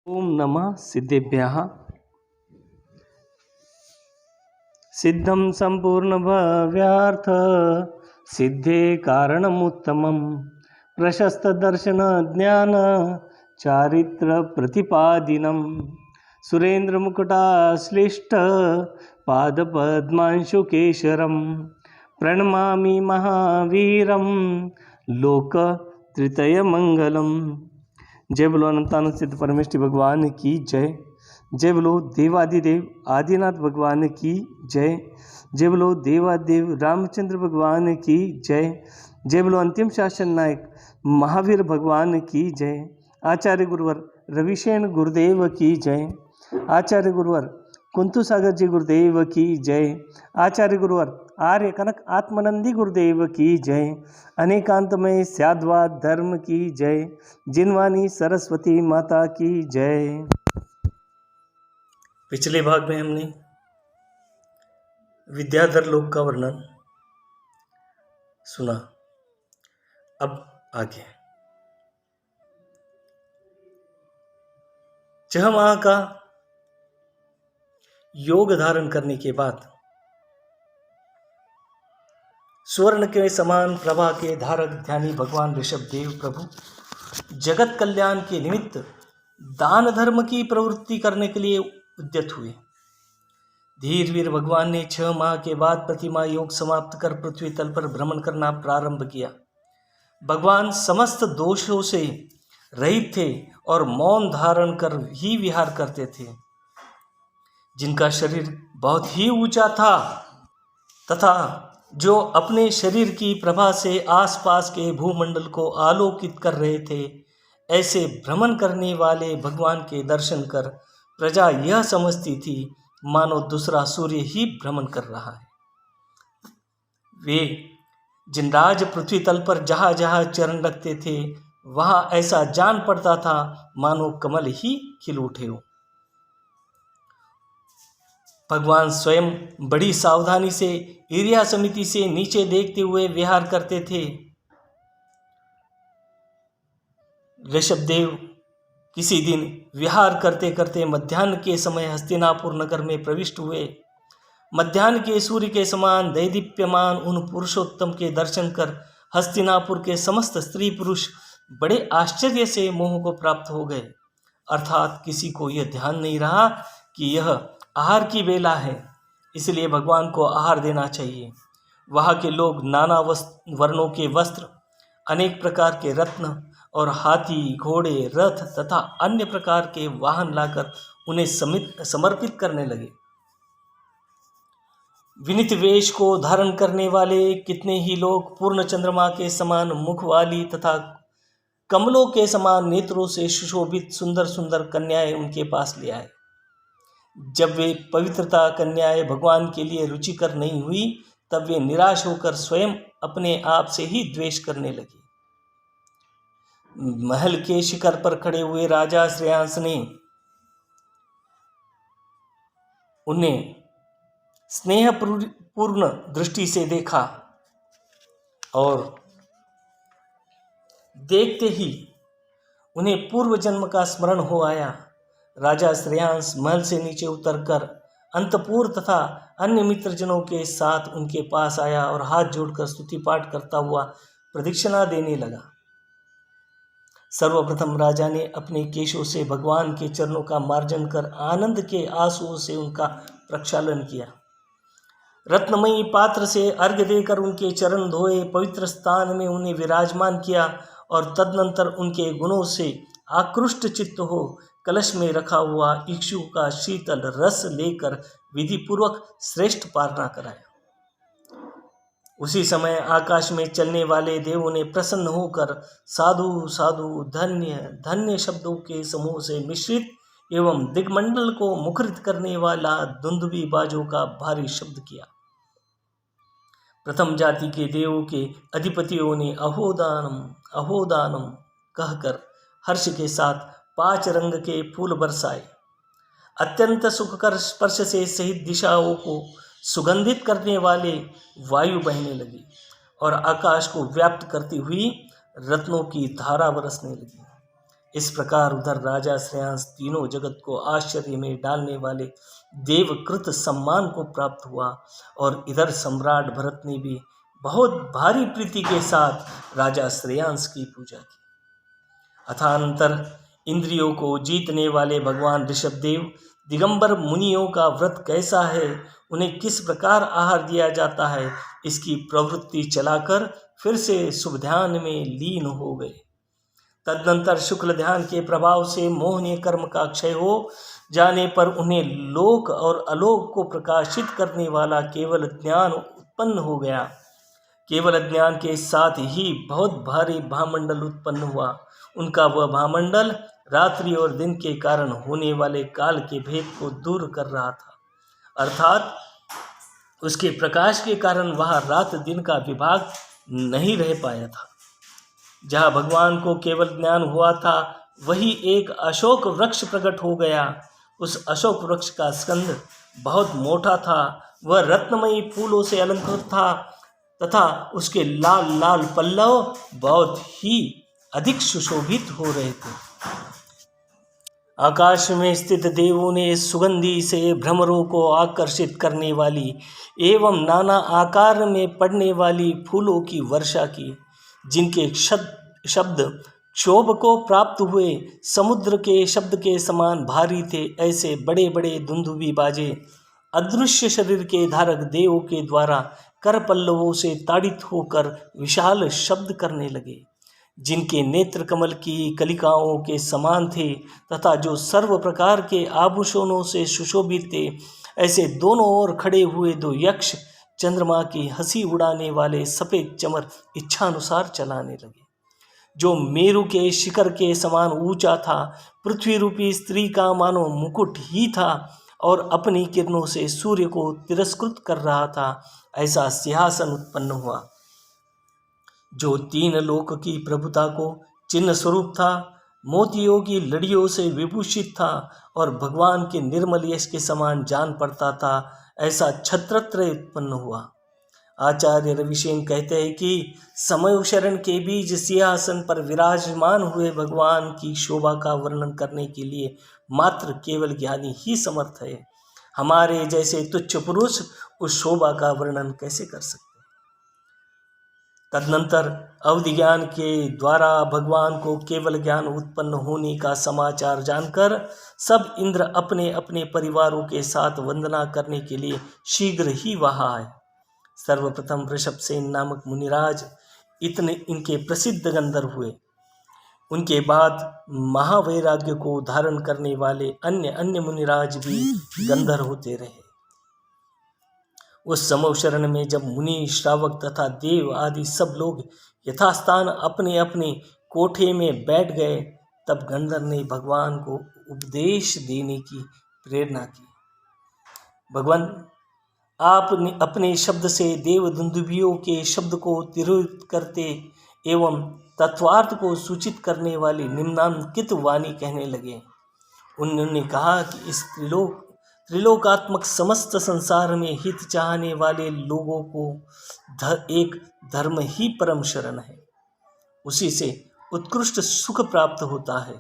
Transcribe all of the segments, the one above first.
ओम नमः सिद्धेभ्यः। सिद्धं सम्पूर्णभव्यार्थ सिद्धे कारणमुत्तमं प्रशस्तदर्शनज्ञान चारित्रप्रतिपादिनं सुरेन्द्रमुकुटाश्लिष्ट पादपद्मांशुकेशरं प्रणमामि महावीरं लोकत्रितयमङ्गलम्। जय बोलो अनंतानंद सिद्ध परमेष्ठी भगवान की जय। जय बोलो देवादिदेव आदिनाथ भगवान की जय। जय बोलो देवादेव रामचंद्र भगवान की जय। जय बोलो अंतिम शासन नायक महावीर भगवान की जय। आचार्य गुरुवर रविशेन गुरुदेव की जय। आचार्य गुरुवर कुंतु सागर जी गुरुदेव की जय। आचार्य गुरुवर आर्य कनक आत्मानंदी गुरुदेव की जय। अनेकांतमय स्याद्वाद धर्म की जय। जिनवानी सरस्वती माता की जय। पिछले भाग में हमने विद्याधर लोक का वर्णन सुना। अब आगे 6 माह का योग धारण करने के बाद स्वर्ण के समान प्रभा के धारक ध्यानी भगवान ऋषभदेव प्रभु जगत कल्याण के निमित्त दान धर्म की प्रवृत्ति करने के लिए उद्यत हुए। धीरवीर भगवान ने 6 माह के बाद प्रतिमा योग समाप्त कर पृथ्वी तल पर भ्रमण करना प्रारंभ किया। भगवान समस्त दोषों से रहित थे और मौन धारण कर ही विहार करते थे। जिनका शरीर बहुत ही ऊंचा था तथा जो अपने शरीर की प्रभा से आसपास के भूमंडल को आलोकित कर रहे थे, ऐसे भ्रमण करने वाले भगवान के दर्शन कर प्रजा यह समझती थी मानो दूसरा सूर्य ही भ्रमण कर रहा है। वे जिनराज पृथ्वी तल पर जहाँ जहाँ चरण रखते थे वहाँ ऐसा जान पड़ता था मानो कमल ही खिल उठे हो। भगवान स्वयं बड़ी सावधानी से ईर्ष्या समिति से नीचे देखते हुए विहार करते थे। ऋषभदेव किसी दिन विहार करते करते मध्याह्न के समय हस्तिनापुर नगर में प्रविष्ट हुए। मध्याह्न के सूर्य के समान दैदीप्यमान उन पुरुषोत्तम के दर्शन कर हस्तिनापुर के समस्त स्त्री पुरुष बड़े आश्चर्य से मोह को प्राप्त हो गए। अर्थात किसी को यह ध्यान नहीं रहा कि यह आहार की बेला है, इसलिए भगवान को आहार देना चाहिए। वहाँ के लोग नाना वर्णों के वस्त्र, अनेक प्रकार के रत्न और हाथी, घोड़े, रथ तथा अन्य प्रकार के वाहन लाकर उन्हें समर्पित करने लगे। विनीत वेश को धारण करने वाले कितने ही लोग पूर्ण चंद्रमा के समान मुख वाली तथा कमलों के समान नेत्रों से सुशोभित सुंदर सुंदर कन्याएं उनके पास ले आए। जब वे पवित्रता कन्याएं भगवान के लिए रुचिकर नहीं हुई, तब वे निराश होकर स्वयं अपने आप से ही द्वेष करने लगे। महल के शिखर पर खड़े हुए राजा श्रेयांस ने उन्हें स्नेहपूर्ण दृष्टि से देखा और देखते ही उन्हें पूर्व जन्म का स्मरण हो आया। राजा श्रेयांस महल से नीचे उतरकर अंतपुर तथा अन्य मित्रजनों के साथ उनके पास आया और हाथ जोड़कर स्तुति पाठ करता हुआ प्रदक्षिणा देने लगा। सर्वप्रथम राजा ने अपने केशों से भगवान के चरणों का मार्जन कर आनंद के आंसुओं से उनका प्रक्षालन किया। रत्नमयी पात्र से अर्घ्य देकर उनके चरण धोए, पवित्र स्थान में उन्हें विराजमान किया और तदनंतर उनके गुणों से आकृष्ट चित्त हो कलश में रखा हुआ इक्षु का शीतल रस लेकर विधि पूर्वक श्रेष्ठ पारणा कराया। उसी समय आकाश में चलने वाले देवों ने प्रसन्न होकर साधु साधु धन्य धन्य शब्दों के समूह से मिश्रित एवं दिग्मंडल को मुखरित करने वाला दुंदुभी बाजों का भारी शब्द किया। प्रथम जाति के देवों के अधिपतियों ने अहोदानम अहोदानम कहकर हर्ष के साथ 5 रंग के फूल बरसाए। अत्यंत सुखकर स्पर्श से सहित दिशाओं को सुगंधित करने वाले वायु बहने लगी और आकाश को व्याप्त करती हुई रत्नों की धारा बरसने लगी। इस प्रकार उधर राजा श्रेयांस तीनों जगत को आश्चर्य में डालने वाले देवकृत सम्मान को प्राप्त हुआ, और इधर सम्राट भरत ने भी बहुत भारी प्रीति के साथ राजा श्रेयांस की पूजा की। अथानंतर इंद्रियों को जीतने वाले भगवान ऋषभदेव दिगंबर मुनियों का व्रत कैसा है, उन्हें किस प्रकार आहार दिया जाता है, इसकी प्रवृत्ति चलाकर फिर से शुभ ध्यान में लीन हो गए। तदनंतर शुक्ल ध्यान के प्रभाव से मोहनीय कर्म का क्षय हो जाने पर उन्हें लोक और अलोक को प्रकाशित करने वाला केवल ज्ञान उत्पन्न हो गया। केवल ज्ञान के साथ ही बहुत भारी भामंडल उत्पन्न हुआ। उनका वह भामंडल रात्रि और दिन के कारण होने वाले काल के भेद को दूर कर रहा था, अर्थात उसके प्रकाश के कारण वह रात दिन का विभाग नहीं रह पाया था। जहाँ भगवान को केवल ज्ञान हुआ था, वही एक अशोक वृक्ष प्रकट हो गया। उस अशोक वृक्ष का स्कंद बहुत मोटा था, वह रत्नमयी फूलों से अलंकृत था तथा उसके लाल लाल पल्लव बहुत ही अधिक सुशोभित हो रहे थे। आकाश में स्थित देवों ने सुगंधी से भ्रमरों को आकर्षित करने वाली एवं नाना आकार में पड़ने वाली फूलों की वर्षा की, जिनके शब्द क्षोभ को प्राप्त हुए समुद्र के शब्द के समान भारी थे। ऐसे बड़े बड़े दुंदुभी बाजे अदृश्य शरीर के धारक देवों के द्वारा कर पल्लवों से ताड़ित होकर विशाल शब्द करने लगे, जिनके नेत्र कमल की कलिकाओं के समान थे तथा जो सर्व प्रकार के आभूषणों से सुशोभित थे। ऐसे दोनों ओर खड़े हुए दो यक्ष चंद्रमा की हंसी उड़ाने वाले सफ़ेद चमर इच्छानुसार चलाने लगे, जो मेरु के शिखर के समान ऊंचा था। पृथ्वी रूपी स्त्री का मानो मुकुट ही था और अपनी किरणों से सूर्य को तिरस्कृत कर रहा था। ऐसा सिंहासन उत्पन्न हुआ, जो 3 लोक की प्रभुता को चिन्ह स्वरूप था, मोतियों की लड़ियों से विभूषित था और भगवान के निर्मल यश के समान जान पड़ता था। ऐसा छत्रत्रय उत्पन्न हुआ। आचार्य रविसेन कहते हैं कि समय शरण के बीच सिंहासन पर विराजमान हुए भगवान की शोभा का वर्णन करने के लिए मात्र केवल ज्ञानी ही समर्थ है। हमारे जैसे तुच्छ पुरुष उस शोभा का वर्णन कैसे कर सकते। तदनंतर अवधि ज्ञान के द्वारा भगवान को केवल ज्ञान उत्पन्न होने का समाचार जानकर सब इंद्र अपने अपने परिवारों के साथ वंदना करने के लिए शीघ्र ही वहाँ आए। सर्वप्रथम ऋषभसेन नामक मुनिराज इनके प्रसिद्ध गंधर्व हुए। उनके बाद महावैराग्य को धारण करने वाले अन्य अन्य मुनिराज भी गंधर्व होते रहे। उस समवशरण में जब मुनि, श्रावक तथा देव आदि सब लोग यथास्थान अपने अपने कोठे में बैठ गए, तब गंधर्व ने भगवान को उपदेश देने की प्रेरणा की। भगवान, आप अपने शब्द से देव दुंदुभियों के शब्द को तिरोहित करते एवं तत्वार्थ को सूचित करने वाली निम्नांकित वाणी कहने लगे। उन्होंने कहा कि इस त्रिलोकात्मक समस्त संसार में हित चाहने वाले लोगों को एक धर्म ही परम शरण है, उसी से उत्कृष्ट सुख प्राप्त होता है।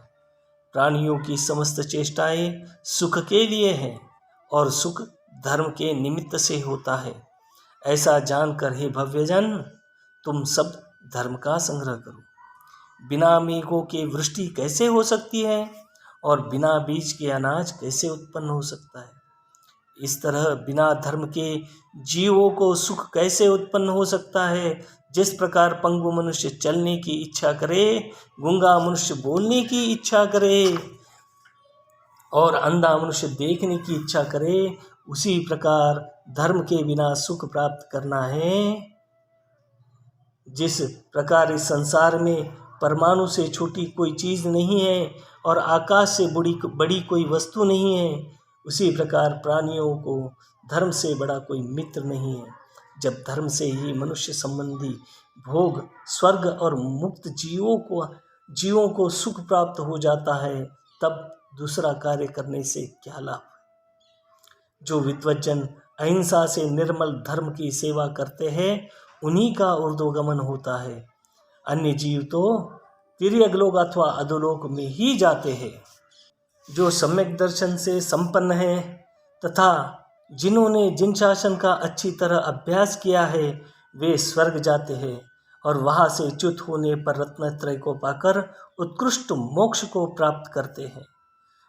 प्राणियों की समस्त चेष्टाएं सुख के लिए हैं और सुख धर्म के निमित्त से होता है। ऐसा जानकर हे भव्यजन, तुम सब धर्म का संग्रह करो। बिना मेघों के वृष्टि कैसे हो सकती है और बिना बीज के अनाज कैसे उत्पन्न हो सकता है। इस तरह बिना धर्म के जीवों को सुख कैसे उत्पन्न हो सकता है। जिस प्रकार पंगु मनुष्य चलने की इच्छा करे, गूंगा मनुष्य बोलने की इच्छा करे और अंधा मनुष्य देखने की इच्छा करे, उसी प्रकार धर्म के बिना सुख प्राप्त करना है। जिस प्रकार इस संसार में परमाणु से छोटी कोई चीज़ नहीं है और आकाश से बड़ी कोई वस्तु नहीं है, उसी प्रकार प्राणियों को धर्म से बड़ा कोई मित्र नहीं है। जब धर्म से ही मनुष्य संबंधी भोग, स्वर्ग और मुक्त जीवों को सुख प्राप्त हो जाता है, तब दूसरा कार्य करने से क्या लाभ। जो विद्वज्जन अहिंसा से निर्मल धर्म की सेवा करते हैं, उन्हीं का ऊर्ध्वगमन होता है। अन्य जीव तो तिर्यक लोक अथवा अधोलोक में ही जाते हैं। जो सम्यक दर्शन से संपन्न है तथा जिन्होंने जिन शासन का अच्छी तरह अभ्यास किया है वे स्वर्ग जाते हैं और वहाँ से च्युत होने पर रत्नत्रय को पाकर उत्कृष्ट मोक्ष को प्राप्त करते हैं।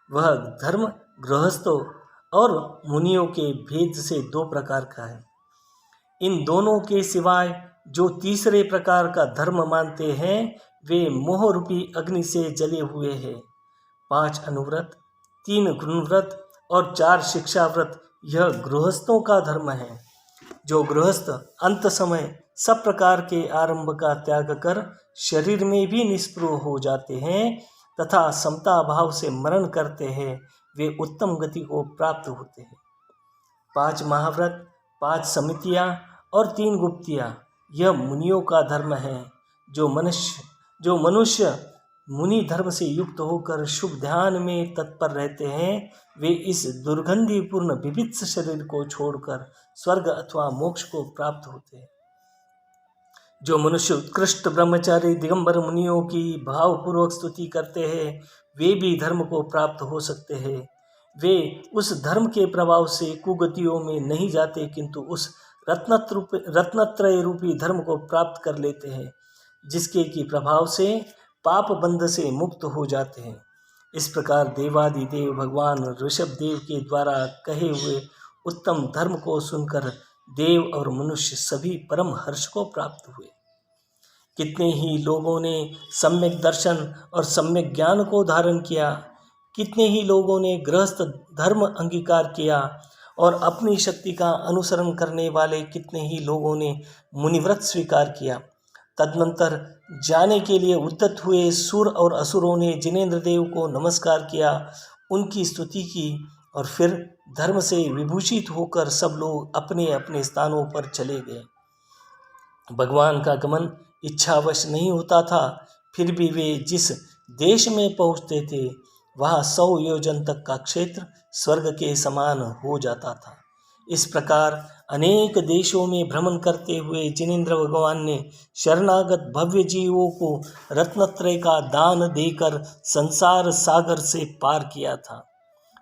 वह धर्म गृहस्थों और मुनियों के भेद से दो प्रकार का है। इन दोनों के सिवाय जो तीसरे प्रकार का धर्म मानते हैं वे मोह रूपी अग्नि से जले हुए हैं। 5 अनुव्रत, 3 गुणव्रत और 4 शिक्षाव्रत यह गृहस्थों का धर्म है। जो गृहस्थ अंत समय सब प्रकार के आरंभ का त्याग कर शरीर में भी निष्प्रह हो जाते हैं तथा समता भाव से मरण करते हैं वे उत्तम गति को प्राप्त होते हैं। 5 महाव्रत, 5 समितियाँ और 3 गुप्तियाँ यह मुनियों का धर्म है। जो मनुष्य मुनि धर्म से युक्त होकर शुभ ध्यान में तत्पर रहते हैं वे इस दुर्गंधिपूर्ण विभित्स शरीर को छोड़कर स्वर्ग अथवा मोक्ष को प्राप्त होते हैं। जो मनुष्य उत्कृष्ट ब्रह्मचारी दिगंबर मुनियों की भावपूर्वक स्तुति करते हैं वे भी धर्म को प्राप्त हो सकते हैं। वे उस धर्म के प्रभाव से कुगतियों में नहीं जाते किंतु उस रत्नत्रय रूपी धर्म को प्राप्त कर लेते हैं जिसके की प्रभाव से पाप बंध से मुक्त हो जाते हैं। इस प्रकार देवादिदेव भगवान ऋषभ देव के द्वारा कहे हुए उत्तम धर्म को सुनकर देव और मनुष्य सभी परम हर्ष को प्राप्त हुए। कितने ही लोगों ने सम्यक दर्शन और सम्यक ज्ञान को धारण किया, कितने ही लोगों ने गृहस्थ धर्म अंगीकार किया और अपनी शक्ति का अनुसरण करने वाले कितने ही लोगों ने मुनिव्रत स्वीकार किया। तदनंतर जाने के लिए उद्यत हुए सुर और असुरों ने जिनेंद्र देव को नमस्कार किया, उनकी स्तुति की और फिर धर्म से विभूषित होकर सब लोग अपने अपने स्थानों पर चले गए। भगवान का गमन इच्छावश नहीं होता था, फिर भी वे जिस देश में पहुँचते थे वहाँ 100 योजन तक का क्षेत्र स्वर्ग के समान हो जाता था। इस प्रकार अनेक देशों में भ्रमण करते हुए जिनेंद्र भगवान ने शरणागत भव्य जीवों को रत्नत्रय का दान देकर संसार सागर से पार किया था।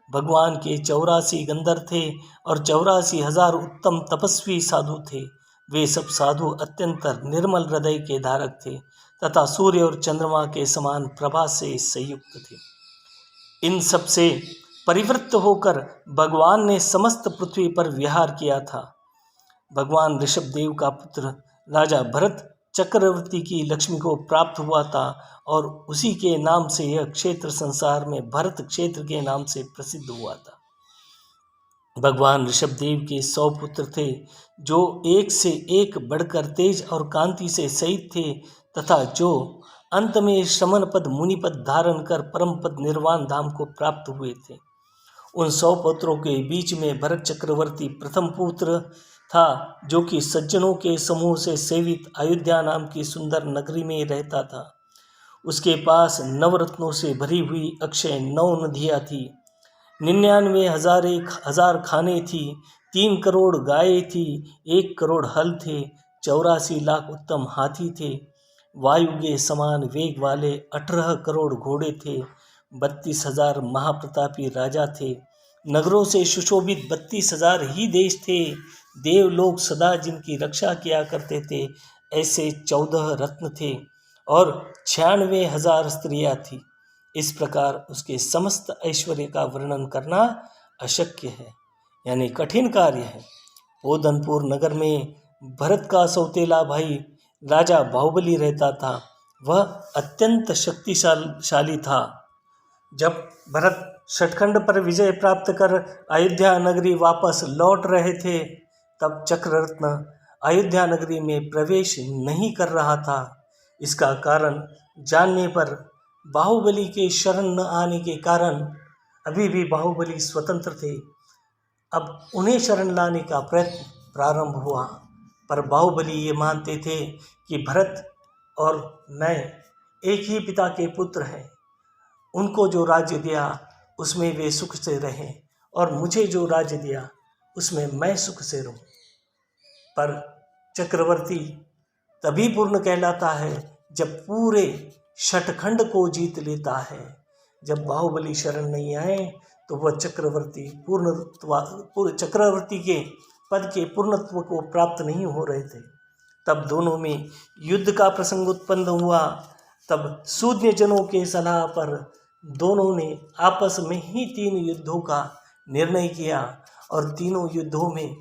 भगवान के 84 गंधर्व थे और 84,000 उत्तम तपस्वी साधु थे। वे सब साधु अत्यंत निर्मल हृदय के धारक थे तथा सूर्य और चंद्रमा के समान प्रभा से संयुक्त थे। इन सब से परिवृत्त होकर भगवान ने समस्त पृथ्वी पर विहार किया था। भगवान ऋषभ देव का पुत्र राजा भरत चक्रवर्ती की लक्ष्मी को प्राप्त हुआ था और उसी के नाम से यह क्षेत्र संसार में भरत क्षेत्र के नाम से प्रसिद्ध हुआ था। भगवान ऋषभ देव के 100 पुत्र थे जो एक से एक बढ़कर तेज और कांति से सहित थे तथा जो अंत में श्रमण पद मुनि पद धारण कर परम पद निर्वाण धाम को प्राप्त हुए थे। उन 100 पुत्रों के बीच में भरत चक्रवर्ती प्रथम पुत्र था जो कि सज्जनों के समूह से सेवित अयोध्या नाम की सुंदर नगरी में रहता था। उसके पास नवरत्नों से भरी हुई अक्षय 9 नदियाँ थी, 99,000 खाने थी, 3 करोड़ गायें थी, 1 करोड़ हल थे, 84 लाख उत्तम हाथी थे, वायु के समान वेग वाले 18 करोड़ घोड़े थे, 32,000 महाप्रतापी राजा थे, नगरों से सुशोभित 32,000 ही देश थे, देवलोक सदा जिनकी रक्षा किया करते थे ऐसे 14 रत्न थे और 96,000 स्त्रियां थी। इस प्रकार उसके समस्त ऐश्वर्य का वर्णन करना अशक्य है, यानी कठिन कार्य है। पोदनपुर नगर में भरत का सौतेला भाई राजा बाहुबली रहता था। वह अत्यंत शक्तिशाली था। जब भरत शतखंड पर विजय प्राप्त कर अयोध्या नगरी वापस लौट रहे थे तब चक्ररत्न अयोध्या नगरी में प्रवेश नहीं कर रहा था। इसका कारण जानने पर बाहुबली के शरण न आने के कारण अभी भी बाहुबली स्वतंत्र थे। अब उन्हें शरण लाने का प्रयत्न प्रारंभ हुआ, पर बाहुबली ये मानते थे कि भरत और मैं एक ही पिता के पुत्र हैं। उनको जो राज्य दिया उसमें वे सुख से रहें और मुझे जो राज्य दिया उसमें मैं सुख से रहूं। पर चक्रवर्ती तभी पूर्ण कहलाता है जब पूरे शतखंड को जीत लेता है। जब बाहुबली शरण नहीं आए तो वह चक्रवर्ती के पद के पूर्णत्व को प्राप्त नहीं हो रहे थे। तब दोनों में युद्ध का प्रसंग उत्पन्न हुआ। तब शून्य जनों के सलाह पर दोनों ने आपस में ही 3 युद्धों का निर्णय किया और तीनों युद्धों में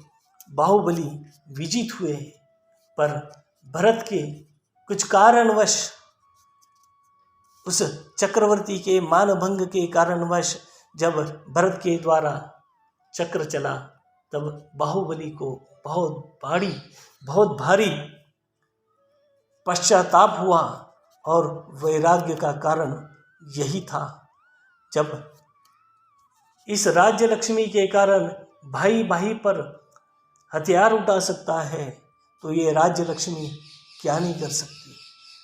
बाहुबली विजित हुए। पर भरत के कुछ कारणवश, उस चक्रवर्ती के मानभंग के कारणवश जब भरत के द्वारा चक्र चला, तब बाहुबली को बहुत भारी पश्चाताप हुआ और वैराग्य का कारण यही था। जब इस राज्य लक्ष्मी के कारण भाई भाई पर हथियार उठा सकता है तो ये राज्य लक्ष्मी क्या नहीं कर सकती।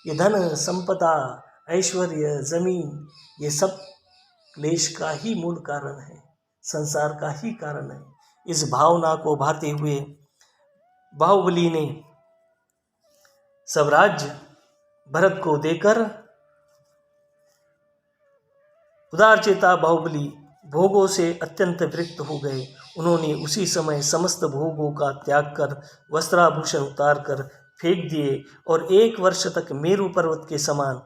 ये धन संपदा, ऐश्वर्य, जमीन, ये सब क्लेश का ही मूल कारण है, संसार का ही कारण है। इस भावना को भाते हुए बाहुबली ने सब राज्य भरत को देकर, उदारचेता बाहुबली भोगों से अत्यंत विरक्त हो गए। उन्होंने उसी समय समस्त भोगों का त्याग कर वस्त्राभूषण उतार कर फेंक दिए और 1 वर्ष तक मेरु पर्वत के समान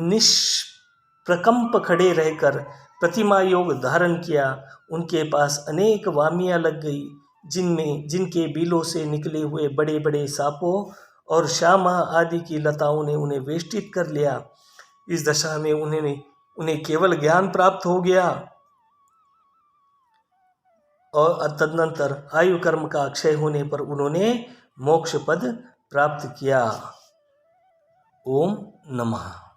निष्प्रकंप खड़े रहकर प्रतिमा योग धारण किया। उनके पास अनेक वामियाँ लग गई, जिनके बीलों से निकले हुए बड़े बड़े सांपों और श्यामा आदि की लताओं ने उन्हें वेष्टित कर लिया। इस दशा में उन्हें केवल ज्ञान प्राप्त हो गया और तदनंतर आयु कर्म का क्षय होने पर उन्होंने मोक्ष पद प्राप्त किया। ओम नमः।